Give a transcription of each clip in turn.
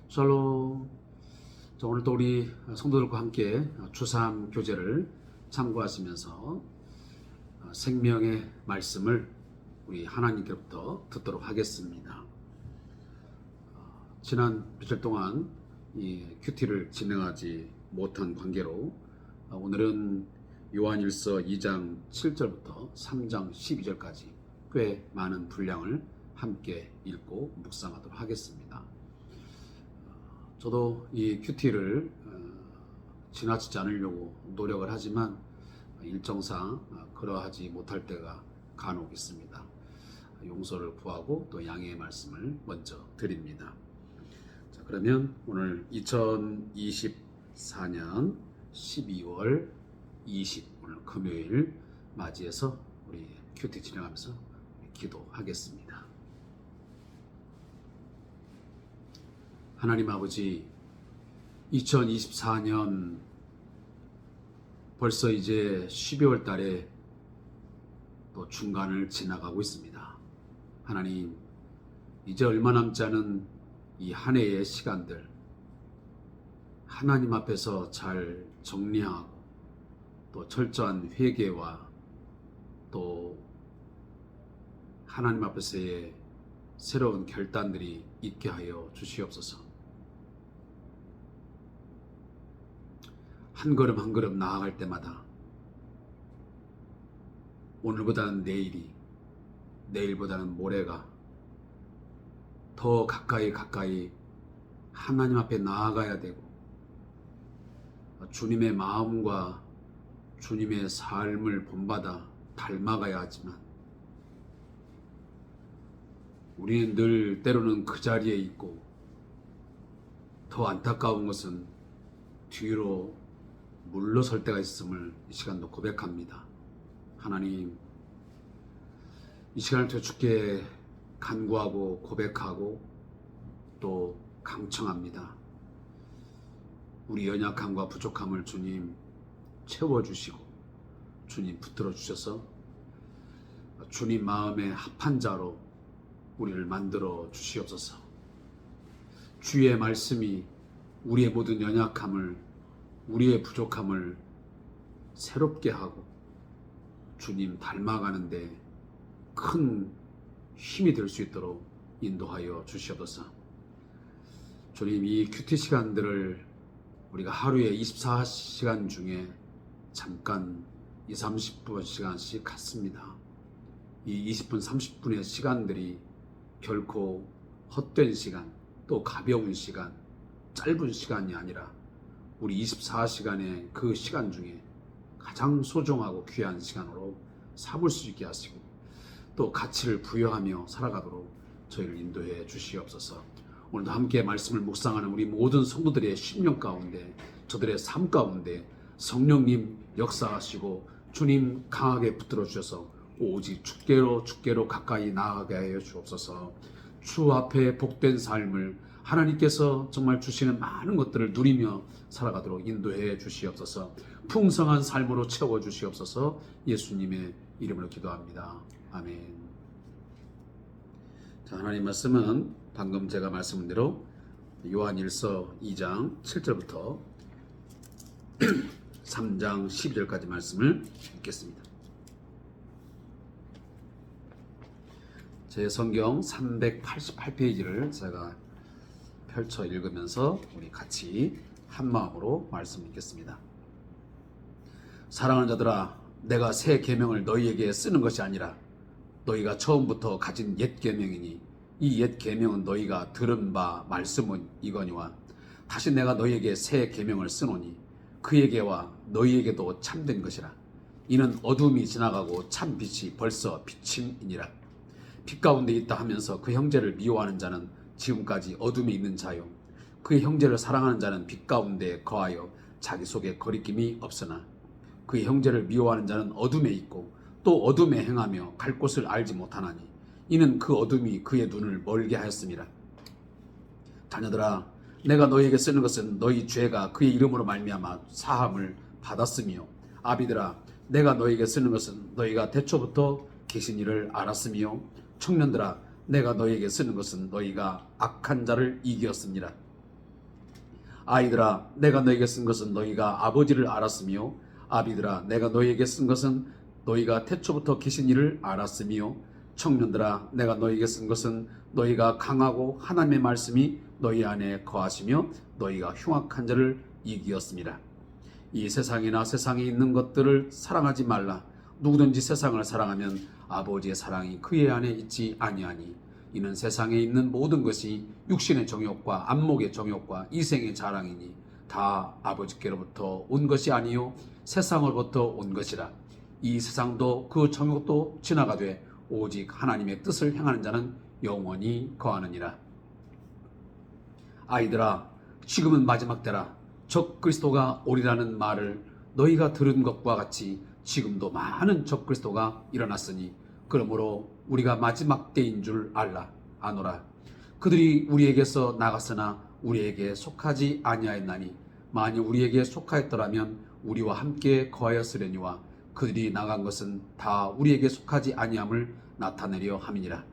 샬롬. 자, 오늘도 우리 성도들과 함께 주삼 교제를 참고하시면서 생명의 말씀을 우리 하나님께로부터 듣도록 하겠습니다. 지난 며칠 동안 이 큐티를 진행하지 못한 관계로 오늘은 요한일서 2장 7절부터 3장 12절까지 꽤 많은 분량을 함께 읽고 묵상하도록 하겠습니다. 저도 이 큐티를 지나치지 않으려고 노력을 하지만 일정상 그러하지 못할 때가 간혹 있습니다. 용서를 구하고 또 양해의 말씀을 먼저 드립니다. 자, 그러면 오늘 2024년 12월 20 오늘 금요일 맞이해서 우리 큐티 진행하면서 기도하겠습니다. 하나님 아버지, 2024년 벌써 이제 12월 달에 또 중간을 지나가고 있습니다. 하나님, 이제 얼마 남지 않은 이 한 해의 시간들 하나님 앞에서 잘 정리하고 또 철저한 회개와 또 하나님 앞에서의 새로운 결단들이 있게 하여 주시옵소서. 한 걸음 한 걸음 나아갈 때마다 오늘보다는 내일이, 내일보다는 모레가 더 가까이 하나님 앞에 나아가야 되고 주님의 마음과 주님의 삶을 본받아 닮아가야 하지만 우리는 늘 때로는 그 자리에 있고 더 안타까운 것은 뒤로 물러설 때가 있음을 이 시간도 고백합니다. 하나님, 이 시간을 통해 주께 간구하고 고백하고 또 강청합니다. 우리 연약함과 부족함을 주님 채워주시고 주님 붙들어 주셔서 주님 마음에 합한 자로 우리를 만들어 주시옵소서. 주의 말씀이 우리의 모든 연약함을, 우리의 부족함을 새롭게 하고 주님 닮아가는데 큰 힘이 될 수 있도록 인도하여 주시옵소서. 주님, 이 큐티 시간들을 우리가 하루에 24시간 중에 잠깐 20-30분 시간씩 갖습니다. 이 20분, 30분의 시간들이 결코 헛된 시간, 또 가벼운 시간, 짧은 시간이 아니라 우리 24시간의 그 시간 중에 가장 소중하고 귀한 시간으로 삼을 수 있게 하시고 또 가치를 부여하며 살아가도록 저희를 인도해 주시옵소서. 오늘도 함께 말씀을 묵상하는 우리 모든 성도들의 심령 가운데, 저들의 삶 가운데 성령님 역사하시고 주님 강하게 붙들어 주셔서 오직 주께로 가까이 나아가게 하여 주옵소서. 주 앞에 복된 삶을 하나님께서 정말 주시는 많은 것들을 누리며 살아가도록 인도해 주시옵소서. 풍성한 삶으로 채워 주시옵소서. 예수님의 이름으로 기도합니다. 아멘. 자, 하나님 말씀은 방금 제가 말씀한 대로 요한일서 2장 7절부터 3장 12절까지 말씀을 읽겠습니다. 제 성경 388페이지를 제가 펼쳐 읽으면서 우리 같이 한 마음으로 말씀 읽겠습니다. 사랑하는 자들아, 내가 새 계명을 너희에게 쓰는 것이 아니라 너희가 처음부터 가진 옛 계명이니 이 옛 계명은 너희가 들은 바 말씀은 이거니와 다시 내가 너희에게 새 계명을 쓰노니 그에게와 너희에게도 참된 것이라. 이는 어둠이 지나가고 참 빛이 벌써 비침이니라. 빛 가운데 있다 하면서 그 형제를 미워하는 자는 지금까지 어둠에 있는 자요, 그의 형제를 사랑하는 자는 빛 가운데 거하여 자기 속에 거리낌이 없으나 그의 형제를 미워하는 자는 어둠에 있고 또 어둠에 행하며 갈 곳을 알지 못하나니 이는 그 어둠이 그의 눈을 멀게 하였음이라. 자녀들아, 내가 너희에게 쓰는 것은 너희 죄가 그의 이름으로 말미암아 사함을 받았으며, 아비들아, 내가 너희에게 쓰는 것은 너희가 태초부터 계신 이를 알았으며, 청년들아, 내가 너희에게 쓰는 것은 너희가 악한 자를 이기었습니다. 아이들아 내가 너에게 쓴 것은 너희가 아버지를 알았으며 아비들아 내가 너희에게 쓴 것은 너희가 태초부터 계신 이를 알았으며 청년들아 내가 너희에게 쓴 것은 너희가 강하고 하나님의 말씀이 너희 안에 거하시며 너희가 흉악한 자를 이기었습니다. 이 세상이나 세상에 있는 것들을 사랑하지 말라. 누구든지 세상을 사랑하면 아버지의 사랑이 그의 안에 있지 아니하니 이는 세상에 있는 모든 것이 육신의 정욕과 안목의 정욕과 이생의 자랑이니 다 아버지께로부터 온 것이 아니요 세상으로부터 온 것이라. 이 세상도 그 정욕도 지나가되 오직 하나님의 뜻을 행하는 자는 영원히 거하느니라. 아이들아 지금은 마지막 때라. 적 그리스도가 오리라는 말을 너희가 들은 것과 같이 지금도 많은 적 그리스도가 일어났으니 그러므로 우리가 마지막 때인 줄 아노라. 그들이 우리에게서 나갔으나 우리에게 속하지 아니하였나니 만일 우리에게 속하였더라면 우리와 함께 거하였으려니와 그들이 나간 것은 다 우리에게 속하지 아니함을 나타내려 함이니라.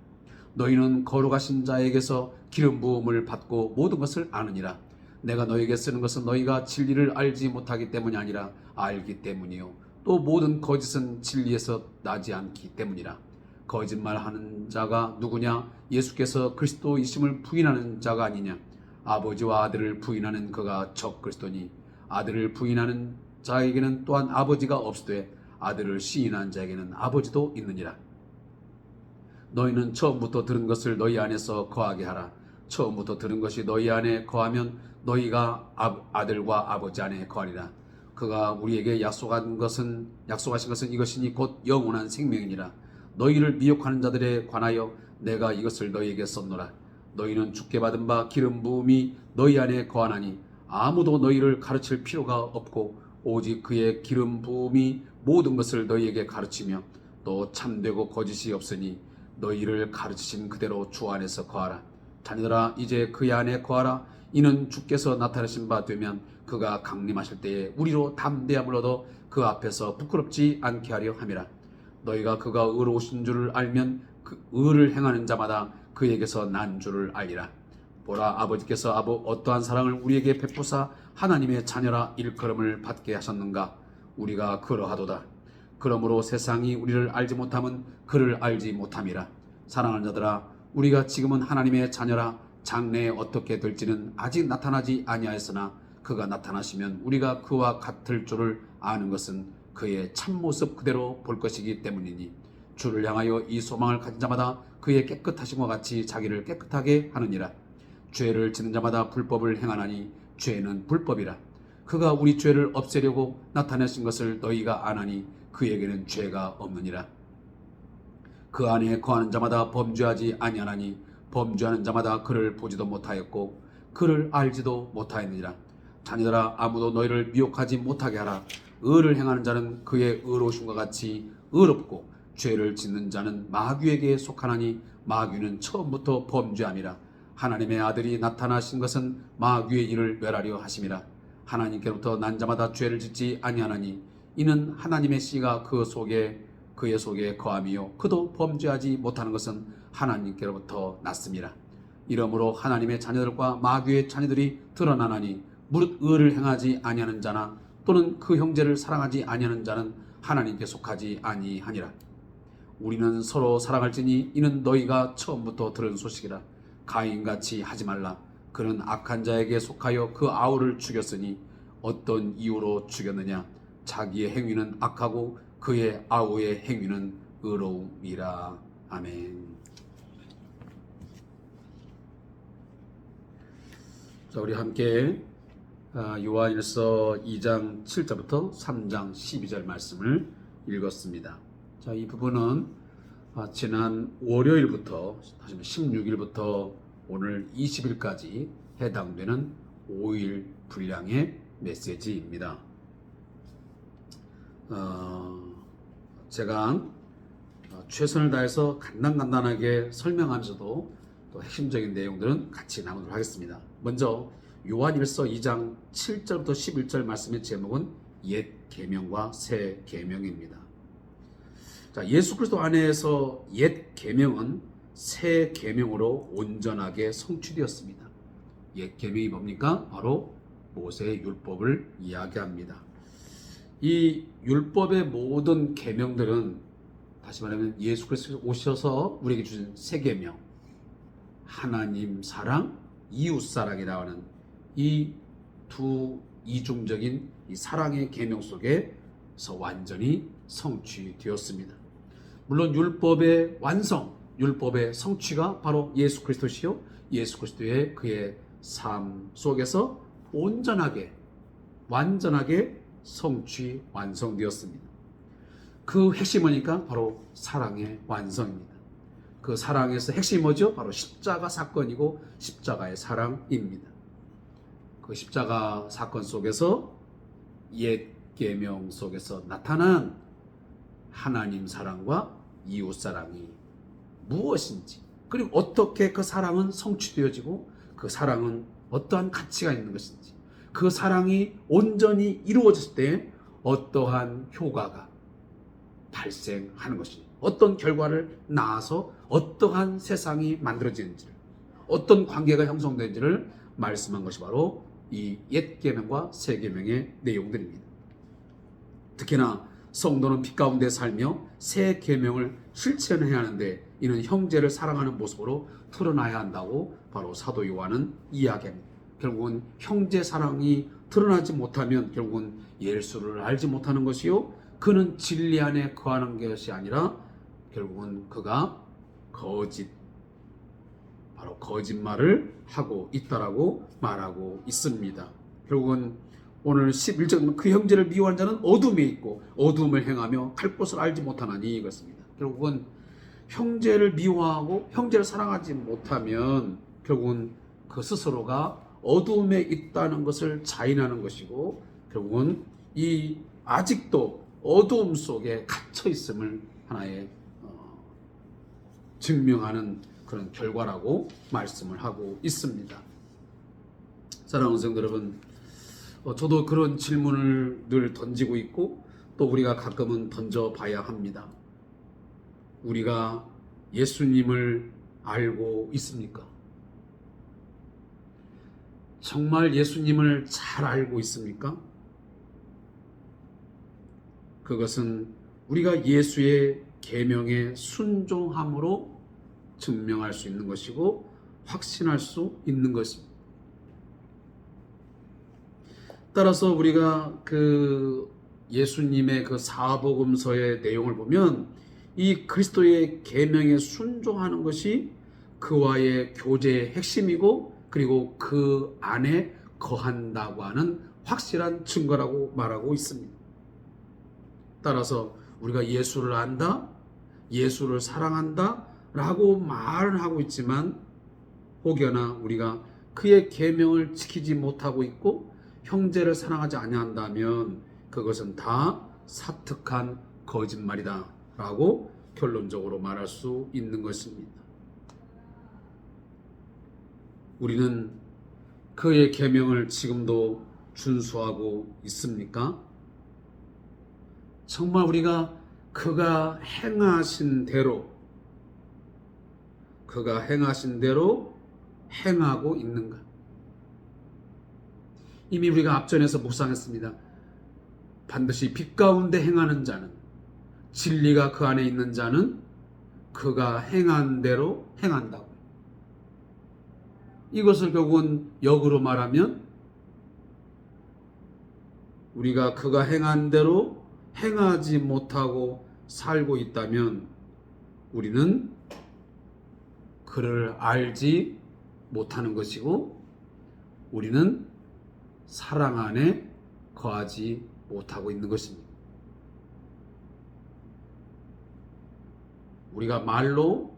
너희는 거룩하신 자에게서 기름 부음을 받고 모든 것을 아느니라. 내가 너희에게 쓰는 것은 너희가 진리를 알지 못하기 때문이 아니라 알기 때문이요 또 모든 거짓은 진리에서 나지 않기 때문이라. 거짓말하는 자가 누구냐? 예수께서 그리스도이심을 부인하는 자가 아니냐? 아버지와 아들을 부인하는 그가 적 그리스도니 아들을 부인하는 자에게는 또한 아버지가 없으되 아들을 시인한 자에게는 아버지도 있느니라. 너희는 처음부터 들은 것을 너희 안에서 거하게 하라. 처음부터 들은 것이 너희 안에 거하면 너희가 아들과 아버지 안에 거하리라. 그가 우리에게 약속하신 것은 이것이니 곧 영원한 생명이니라. 너희를 미혹하는 자들에 관하여 내가 이것을 너희에게 썼노라. 너희는 주께 받은 바 기름 부음이 너희 안에 거하나니 아무도 너희를 가르칠 필요가 없고 오직 그의 기름 부음이 모든 것을 너희에게 가르치며 또 참되고 거짓이 없으니 너희를 가르치신 그대로 주 안에서 거하라. 자녀들아 이제 그의 안에 거하라. 이는 주께서 나타나신 바 되면 그가 강림하실 때에 우리로 담대함을 얻어 그 앞에서 부끄럽지 않게 하려 함이라. 너희가 그가 의로우신 줄을 알면 그 의를 행하는 자마다 그에게서 난 줄을 알리라. 보라 아버지께서 어떠한 사랑을 우리에게 베푸사 하나님의 자녀라 일컬음을 받게 하셨는가. 우리가 그러하도다. 그러므로 세상이 우리를 알지 못함은 그를 알지 못함이라. 사랑하는 자들아 우리가 지금은 하나님의 자녀라. 장래에 어떻게 될지는 아직 나타나지 아니하였으나 그가 나타나시면 우리가 그와 같을 줄을 아는 것은 그의 참모습 그대로 볼 것이기 때문이니 주를 향하여 이 소망을 가진 자마다 그의 깨끗하심과 같이 자기를 깨끗하게 하느니라. 죄를 짓는 자마다 불법을 행하나니 죄는 불법이라. 그가 우리 죄를 없애려고 나타내신 것을 너희가 아나니 그에게는 죄가 없느니라. 그 안에 거하는 자마다 범죄하지 아니하나니 범죄하는 자마다 그를 보지도 못하였고 그를 알지도 못하였느니라. 자녀들아 아무도 너희를 미혹하지 못하게 하라. 의를 행하는 자는 그의 의로우심과 같이 의롭고 죄를 짓는 자는 마귀에게 속하나니 마귀는 처음부터 범죄함이라. 하나님의 아들이 나타나신 것은 마귀의 일을 멸하려 하심이라. 하나님께로부터 난 자마다 죄를 짓지 아니하나니 이는 하나님의 씨가 그의 속에 거함이요 그도 범죄하지 못하는 것은 하나님께로부터 났음이라. 이러므로 하나님의 자녀들과 마귀의 자녀들이 드러나나니 무릇 의를 행하지 아니하는 자나 또는 그 형제를 사랑하지 아니하는 자는 하나님께 속하지 아니하니라. 우리는 서로 사랑할지니 이는 너희가 처음부터 들은 소식이라. 가인같이 하지 말라. 그는 악한 자에게 속하여 그 아우를 죽였으니 어떤 이유로 죽였느냐? 자기의 행위는 악하고 그의 아우의 행위는 의로움이라. 아멘. 자, 우리 함께 요한일서 2장 7절부터 3장 12절 말씀을 읽었습니다. 자, 이 부분은 지난 월요일부터 16일부터 오늘 20일까지 해당되는 5일 분량의 메시지입니다. 제가 최선을 다해서 간단하게 설명하면서도 또 핵심적인 내용들은 같이 나누도록 하겠습니다. 먼저 요한일서 2장 7절부터 11절 말씀의 제목은 옛 계명과 새 계명입니다. 자, 예수 그리스도 안에서 옛 계명은 새 계명으로 온전하게 성취되었습니다. 옛 계명이 뭡니까? 바로 모세의 율법을 이야기합니다. 이 율법의 모든 계명들은 다시 말하면 예수 그리스도께서 오셔서 우리에게 주신 세 계명, 하나님 사랑, 이웃 사랑이라는 이 두 이중적인 이 사랑의 계명 속에서 완전히 성취되었습니다. 물론 율법의 완성, 율법의 성취가 바로 예수 그리스도시요, 예수 그리스도의 그의 삶 속에서 온전하게 완전하게 성취 완성되었습니다. 그 핵심이 뭐니까 바로 사랑의 완성입니다. 그 사랑에서 핵심이 뭐죠? 바로 십자가 사건이고 십자가의 사랑입니다. 그 십자가 사건 속에서 옛 계명 속에서 나타난 하나님 사랑과 이웃 사랑이 무엇인지, 그리고 어떻게 그 사랑은 성취되어지고 그 사랑은 어떠한 가치가 있는 것인지, 그 사랑이 온전히 이루어졌을 때 어떠한 효과가 발생하는 것인지, 어떤 결과를 낳아서 어떠한 세상이 만들어지는지를, 어떤 관계가 형성되는지를 말씀한 것이 바로 이 옛 계명과 새 계명의 내용들입니다. 특히나 성도는 빛 가운데 살며 새 계명을 실천해야 하는데 이는 형제를 사랑하는 모습으로 드러나야 한다고 바로 사도 요한은 이야기합니다. 결국은 형제 사랑이 드러나지 못하면 결국은 예수를 알지 못하는 것이요, 그는 진리 안에 거하는 것이 아니라 결국은 그가 바로 거짓말을 하고 있다라고 말하고 있습니다. 결국은 오늘 11절, 그 형제를 미워하는 자는 어둠에 있고 어둠을 행하며 갈 곳을 알지 못하나니, 이것입니다. 결국은 형제를 미워하고 형제를 사랑하지 못하면 결국은 그 스스로가 어둠에 있다는 것을 자인하는 것이고, 결국은 이 아직도 어두움 속에 갇혀 있음을 하나의 증명하는 그런 결과라고 말씀을 하고 있습니다. 사랑하는 성도 여러분, 저도 그런 질문을 늘 던지고 있고 또 우리가 가끔은 던져봐야 합니다. 우리가 예수님을 알고 있습니까? 정말 예수님을 잘 알고 있습니까? 그것은 우리가 예수의 계명에 순종함으로 증명할 수 있는 것이고 확신할 수 있는 것입니다. 따라서 우리가 그 예수님의 그 사복음서의 내용을 보면 이 그리스도의 계명에 순종하는 것이 그와의 교제의 핵심이고, 그리고 그 안에 거한다고 하는 확실한 증거라고 말하고 있습니다. 따라서 우리가 예수를 안다, 예수를 사랑한다 라고 말은 하고 있지만 혹여나 우리가 그의 계명을 지키지 못하고 있고 형제를 사랑하지 아니한다면 그것은 다 사특한 거짓말이다 라고 결론적으로 말할 수 있는 것입니다. 우리는 그의 계명을 지금도 준수하고 있습니까? 정말 우리가 그가 행하신 대로 행하고 있는가? 이미 우리가 앞전에서 묵상했습니다. 반드시 빛 가운데 행하는 자는, 진리가 그 안에 있는 자는 그가 행한 대로 행한다고. 이것을 결국은 역으로 말하면 우리가 그가 행한 대로 행하지 못하고 살고 있다면 우리는 그를 알지 못하는 것이고 우리는 사랑 안에 거하지 못하고 있는 것입니다. 우리가 말로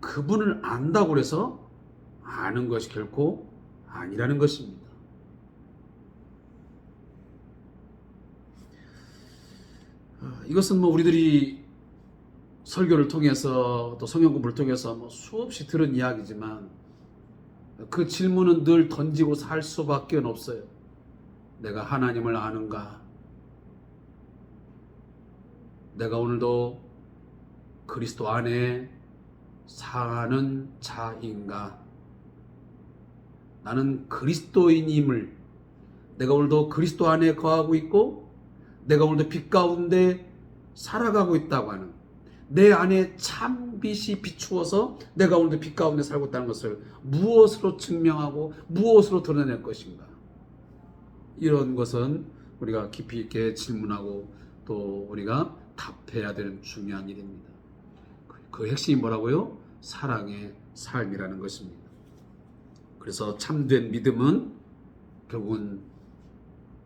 그분을 안다고 해서 아는 것이 결코 아니라는 것입니다. 이것은 우리들이 설교를 통해서 또 성경 공부를 통해서 수없이 들은 이야기지만 그 질문은 늘 던지고 살 수밖에 없어요. 내가 하나님을 아는가? 내가 오늘도 그리스도 안에 사는 자인가? 나는 그리스도인임을, 내가 오늘도 그리스도 안에 거하고 있고 내가 오늘도 빛 가운데 살아가고 있다고 하는, 내 안에 참 빛이 비추어서 내가 오늘도 빛 가운데 살고 있다는 것을 무엇으로 증명하고 무엇으로 드러낼 것인가? 이런 것은 우리가 깊이 있게 질문하고 또 우리가 답해야 되는 중요한 일입니다. 그 핵심이 뭐라고요? 사랑의 삶이라는 것입니다. 그래서 참된 믿음은 결국은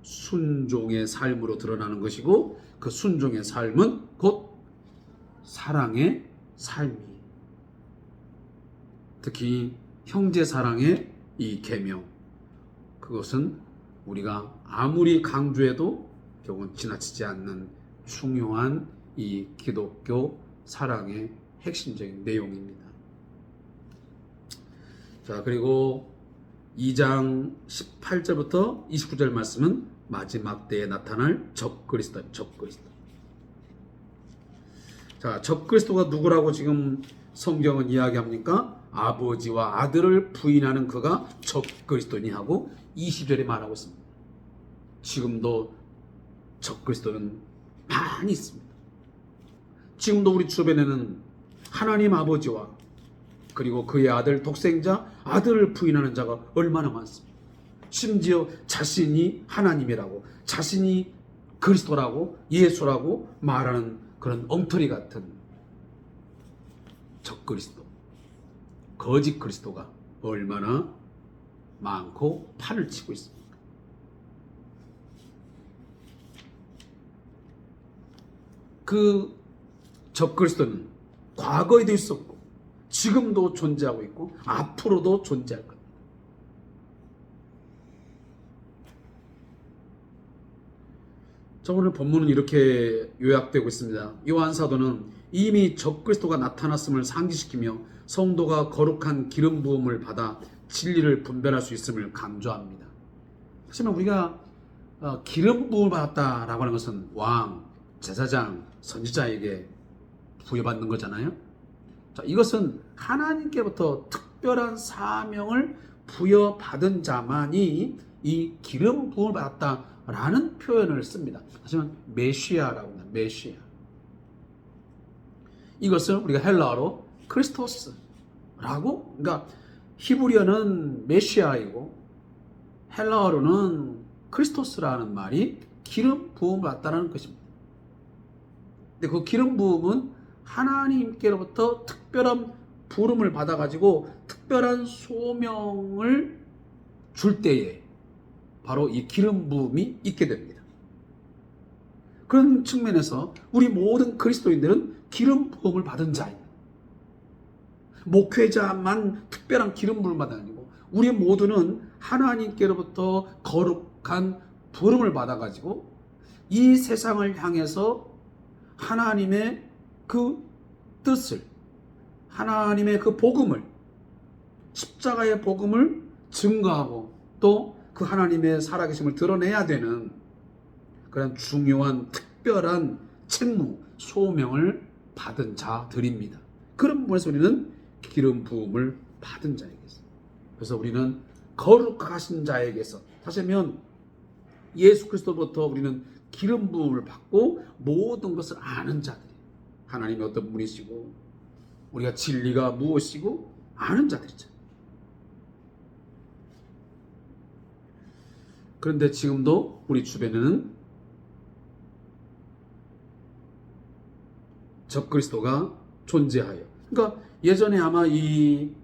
순종의 삶으로 드러나는 것이고, 그 순종의 삶은 곧 사랑의 삶이에요. 특히 형제 사랑의 이 계명, 그것은 우리가 아무리 강조해도 결국은 지나치지 않는 중요한 이 기독교 사랑의 핵심적인 내용입니다. 자, 그리고 2장 18절부터 29절 말씀은 마지막 때에 나타날 적그리스도. 자, 적그리스도가 누구라고 지금 성경은 이야기합니까? 아버지와 아들을 부인하는 그가 적그리스도니 하고 20절에 말하고 있습니다. 지금도 적그리스도는 많이 있습니다. 지금도 우리 주변에는 하나님 아버지와 그리고 그의 아들 독생자 아들을 부인하는 자가 얼마나 많습니다. 심지어 자신이 하나님이라고, 자신이 그리스도라고, 예수라고 말하는 그런 엉터리 같은 적그리스도, 거짓 그리스도가 얼마나 많고 판을 치고 있습니다. 그 적그리스도는 과거에도 있었고 지금도 존재하고 있고 앞으로도 존재할 겁니다. 자, 오늘 본문은 이렇게 요약되고 있습니다. 요한 사도는 이미 적그리스도가 나타났음을 상기시키며 성도가 거룩한 기름 부음을 받아 진리를 분별할 수 있음을 강조합니다. 하지만 우리가 기름 부음을 받았다라고 하는 것은 왕, 제사장, 선지자에게 부여받는 거잖아요. 자, 이것은 하나님께부터 특별한 사명을 부여받은 자만이 이 기름 부음을 받았다라는 표현을 씁니다. 하지만 메시아라고 합니다. 메시아. 이것을 우리가 헬라어로 크리스토스라고, 그러니까 히브리어는 메시아이고 헬라어로는 크리스토스라는 말이 기름 부음을 받았다는 것입니다. 근데 그 기름 부음은 하나님께로부터 특별한 부름을 받아가지고 특별한 소명을 줄 때에 바로 이 기름 부음이 있게 됩니다. 그런 측면에서 우리 모든 그리스도인들은 기름 부음을 받은 자입니다. 목회자만 특별한 기름 부음을 받은 아니고 우리 모두는 하나님께로부터 거룩한 부름을 받아가지고 이 세상을 향해서 하나님의 그 뜻을, 하나님의 그 복음을, 십자가의 복음을 증거하고 또 그 하나님의 살아계심을 드러내야 되는 그런 중요한 특별한 책무, 소명을 받은 자들입니다. 그런 부분에서 우리는 기름 부음을 받은 자에게서, 그래서 우리는 거룩하신 자에게서, 다시 하면 예수 그리스도부터 우리는 기름 부음을 받고 모든 것을 아는 자들이에요. 하나님이 어떤 분이시고 우리가 진리가 무엇이고 아는 자들이죠. 그런데 지금도 우리 주변에는 적그리스도가 존재하여, 그러니까 예전에 아마 이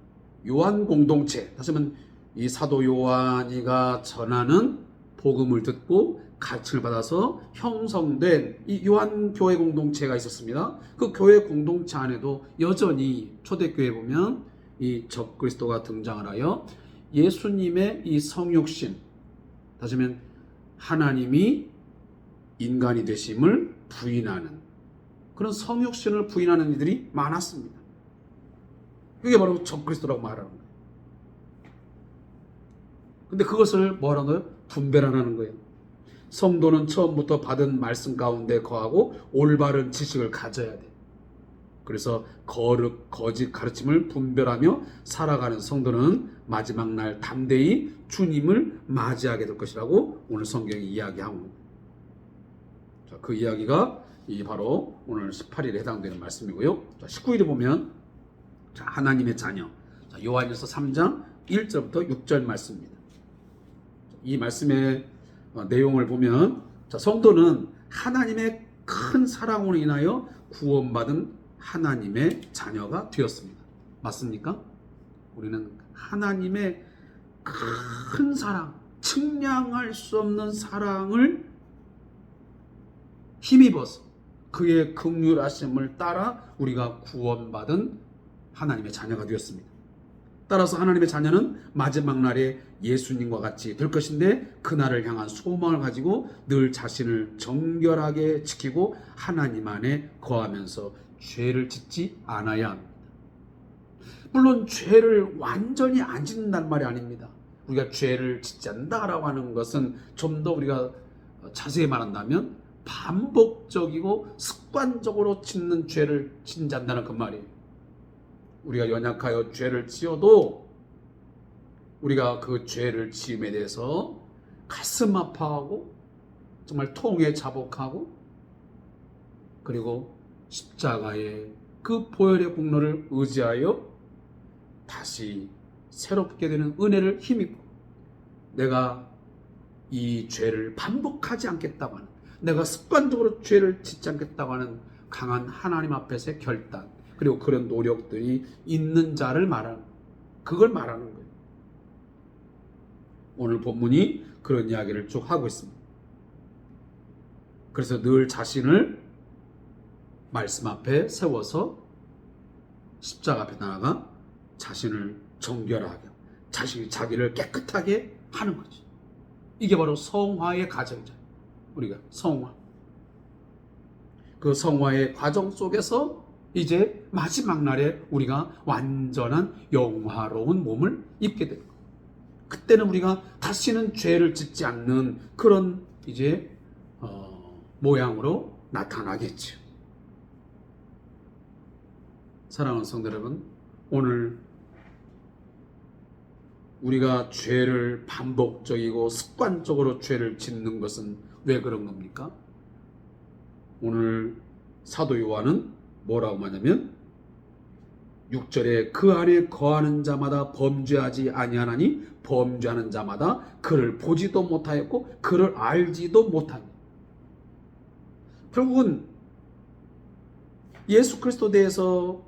요한 공동체, 다시 말하면 이 사도 요한이가 전하는 복음을 듣고 가르침을 받아서 형성된 이 요한 교회 공동체가 있었습니다. 그 교회 공동체 안에도 여전히 초대교회에 보면 이 적그리스도가 등장을 하여 예수님의 이 성육신, 다시 말하면 하나님이 인간이 되심을 부인하는 그런 성육신을 부인하는 이들이 많았습니다. 그게 바로 적그리스도라고 말하는 거예요. 근데 그것을 뭐라는 거예요? 분별하는 거예요. 성도는 처음부터 받은 말씀 가운데 거하고 올바른 지식을 가져야 돼. 그래서 거룩, 거짓 가르침을 분별하며 살아가는 성도는 마지막 날 담대히 주님을 맞이하게 될 것이라고 오늘 성경이 이야기하고, 자, 그 이야기가 바로 오늘 18일에 해당되는 말씀이고요. 자, 19일에 보면 자, 하나님의 자녀, 자, 요한일서 3장 1절부터 6절 말씀입니다. 이 말씀의 내용을 보면, 자, 성도는 하나님의 큰 사랑으로 인하여 구원받은 하나님의 자녀가 되었습니다. 맞습니까? 우리는 하나님의 큰 사랑, 측량할 수 없는 사랑을 힘입어서 그의 긍휼하심을 따라 우리가 구원받은 하나님의 자녀가 되었습니다. 따라서 하나님의 자녀는 마지막 날에 예수님과 같이 될 것인데, 그날을 향한 소망을 가지고 늘 자신을 정결하게 지키고 하나님 안에 거하면서 죄를 짓지 않아야 합니다. 물론 죄를 완전히 안 짓는다는 말이 아닙니다. 우리가 죄를 짓지 않는다라고 하는 것은 좀 더 우리가 자세히 말한다면 반복적이고 습관적으로 짓는 죄를 짓지 않는다는 그 말이에요. 우리가 연약하여 죄를 지어도 우리가 그 죄를 지음에 대해서 가슴 아파하고 정말 통에 자복하고, 그리고 십자가의 그 보혈의 공로를 의지하여 다시 새롭게 되는 은혜를 힘입고, 내가 이 죄를 반복하지 않겠다고 하는, 내가 습관적으로 죄를 짓지 않겠다고 하는 강한 하나님 앞에서의 결단, 그리고 그런 노력들이 있는 자를 말하는, 그걸 말하는 거예요. 오늘 본문이 그런 이야기를 쭉 하고 있습니다. 그래서 늘 자신을 말씀 앞에 세워서 십자가 앞에 나아가 자신을 정결하게, 자기를 깨끗하게 하는 거지. 이게 바로 성화의 과정이죠. 우리가 성화, 그 성화의 과정 속에서 이제 마지막 날에 우리가 완전한 영화로운 몸을 입게 됩니다. 그때는 우리가 다시는 죄를 짓지 않는 그런 이제 모양으로 나타나겠죠. 사랑하는 성도 여러분, 오늘 우리가 죄를 반복적이고 습관적으로 죄를 짓는 것은 왜 그런 겁니까? 오늘 사도 요한은 뭐라고 하냐면 6절에 그 안에 거하는 자마다 범죄하지 아니하나니 범죄하는 자마다 그를 보지도 못하였고 그를 알지도 못하니. 결국은 예수 그리스도에 대해서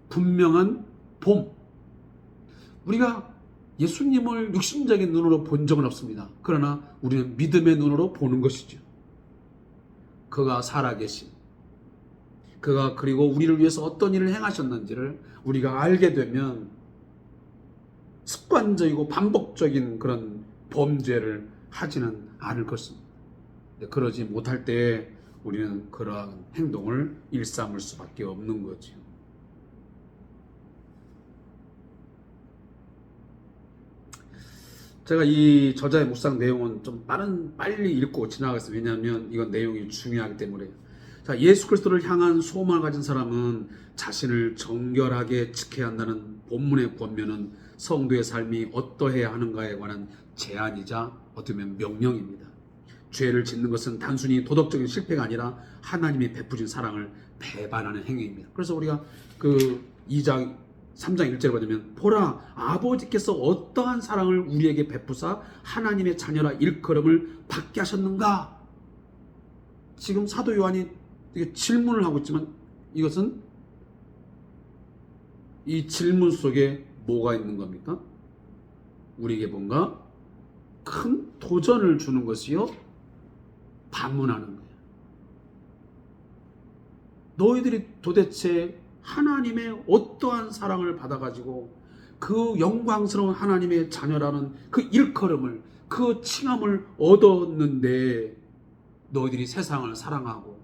분명한 봄, 우리가 예수님을 육신적인 눈으로 본 적은 없습니다. 그러나 우리는 믿음의 눈으로 보는 것이죠. 그가 살아계신, 그가 그리고 우리를 위해서 어떤 일을 행하셨는지를 우리가 알게 되면 습관적이고 반복적인 그런 범죄를 하지는 않을 것입니다. 그러지 못할 때 우리는 그러한 행동을 일삼을 수밖에 없는 거죠. 제가 이 저자의 묵상 내용은 좀 빨리 읽고 지나가겠습니다. 왜냐하면 이건 내용이 중요하기 때문에. 자, 예수 그리스도를 향한 소망을 가진 사람은 자신을 정결하게 지켜야 한다는 본문의 권면은 성도의 삶이 어떠해야 하는가에 관한 제안이자 어떻게 보면 명령입니다. 죄를 짓는 것은 단순히 도덕적인 실패가 아니라 하나님이 베푸신 사랑을 배반하는 행위입니다. 그래서 우리가 그 3장 1절에 보면 보라 아버지께서 어떠한 사랑을 우리에게 베푸사 하나님의 자녀라 일컬음을 받게 하셨는가. 지금 사도 요한이 질문을 하고 있지만 이것은 이 질문 속에 뭐가 있는 겁니까? 우리에게 뭔가 큰 도전을 주는 것이요, 반문하는 거예요. 너희들이 도대체 하나님의 어떠한 사랑을 받아가지고 그 영광스러운 하나님의 자녀라는 그 일컬음을, 그 칭함을 얻었는데 너희들이 세상을 사랑하고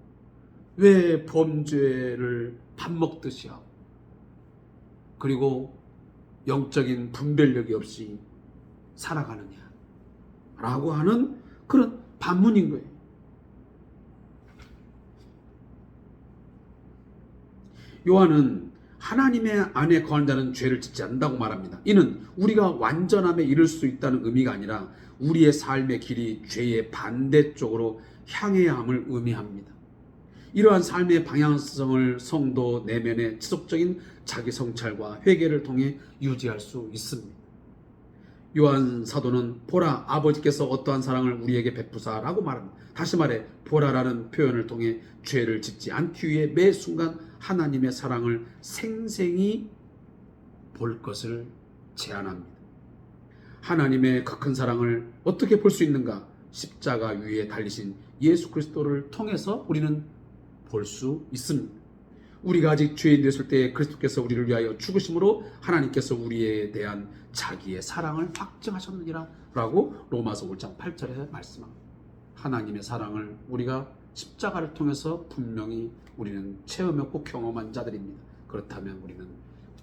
왜 범죄를 밥 먹듯이 하고 그리고 영적인 분별력이 없이 살아가느냐 라고 하는 그런 반문인 거예요. 요한은 하나님의 안에 거하는 자는 죄를 짓지 않는다고 말합니다. 이는 우리가 완전함에 이를 수 있다는 의미가 아니라 우리의 삶의 길이 죄의 반대쪽으로 향해야 함을 의미합니다. 이러한 삶의 방향성을 성도 내면의 지속적인 자기 성찰과 회개를 통해 유지할 수 있습니다. 요한 사도는 보라, 아버지께서 어떠한 사랑을 우리에게 베푸사라고 말합니다. 다시 말해 보라라는 표현을 통해 죄를 짓지 않기 위해 매 순간 하나님의 사랑을 생생히 볼 것을 제안합니다. 하나님의 그 큰 사랑을 어떻게 볼 수 있는가? 십자가 위에 달리신 예수 그리스도를 통해서 우리는 볼 수 있습니다. 우리가 아직 죄인 됐을 때 그리스도께서 우리를 위하여 죽으심으로 하나님께서 우리에 대한 자기의 사랑을 확증하셨느니라 라고 로마서 5장 8절에 말씀합니다. 하나님의 사랑을 우리가 십자가를 통해서 분명히 우리는 체험했고 경험한 자들입니다. 그렇다면 우리는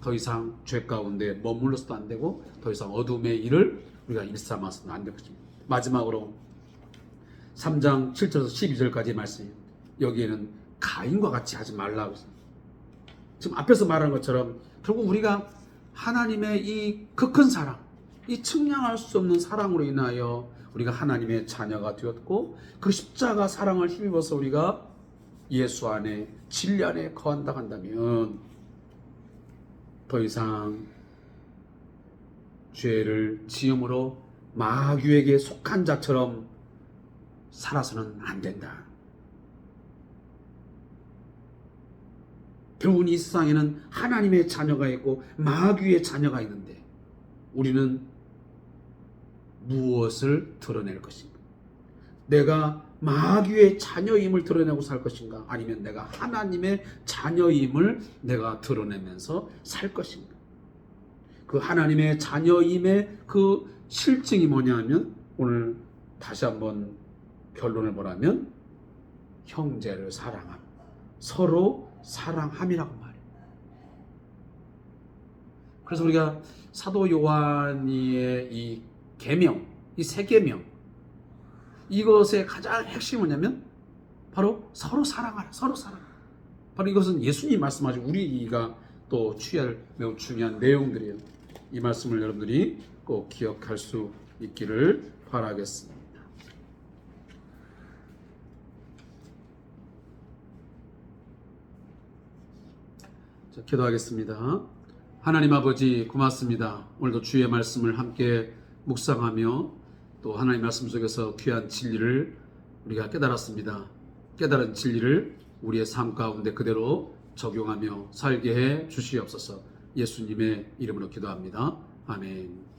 더 이상 죄 가운데 머물러서도 안 되고 더 이상 어둠의 일을 우리가 일삼아서는 안 될 것입니다. 마지막으로 3장 7절에서 12절까지의 말씀입니다. 여기에는 가인과 같이 하지 말라고 했습니다. 지금 앞에서 말한 것처럼 결국 우리가 하나님의 이 그 큰 사랑, 이 측량할 수 없는 사랑으로 인하여 우리가 하나님의 자녀가 되었고 그 십자가 사랑을 힘입어서 우리가 예수 안에 진리 안에 거한다 한다면 더 이상 죄를 지음으로 마귀에게 속한 자처럼 살아서는 안 된다. 결국은 이 세상에는 하나님의 자녀가 있고 마귀의 자녀가 있는데 우리는 무엇을 드러낼 것인가? 내가 마귀의 자녀임을 드러내고 살 것인가? 아니면 내가 하나님의 자녀임을 내가 드러내면서 살 것인가? 그 하나님의 자녀임의 그 실증이 뭐냐 하면 오늘 다시 한번 결론을 보라면 형제를 사랑함, 서로 사랑함이라고 말해요. 그래서 우리가 사도 요한의 이 계명, 이 세 계명, 이것의 가장 핵심이 뭐냐면 바로 서로 사랑하라, 서로 사랑하라. 바로 이것은 예수님 말씀하신 우리가 또 취할 매우 중요한 내용들이에요. 이 말씀을 여러분들이 꼭 기억할 수 있기를 바라겠습니다. 자, 기도하겠습니다. 하나님 아버지 고맙습니다. 오늘도 주의 말씀을 함께 묵상하며 또 하나님 말씀 속에서 귀한 진리를 우리가 깨달았습니다. 깨달은 진리를 우리의 삶 가운데 그대로 적용하며 살게 해 주시옵소서. 예수님의 이름으로 기도합니다. 아멘.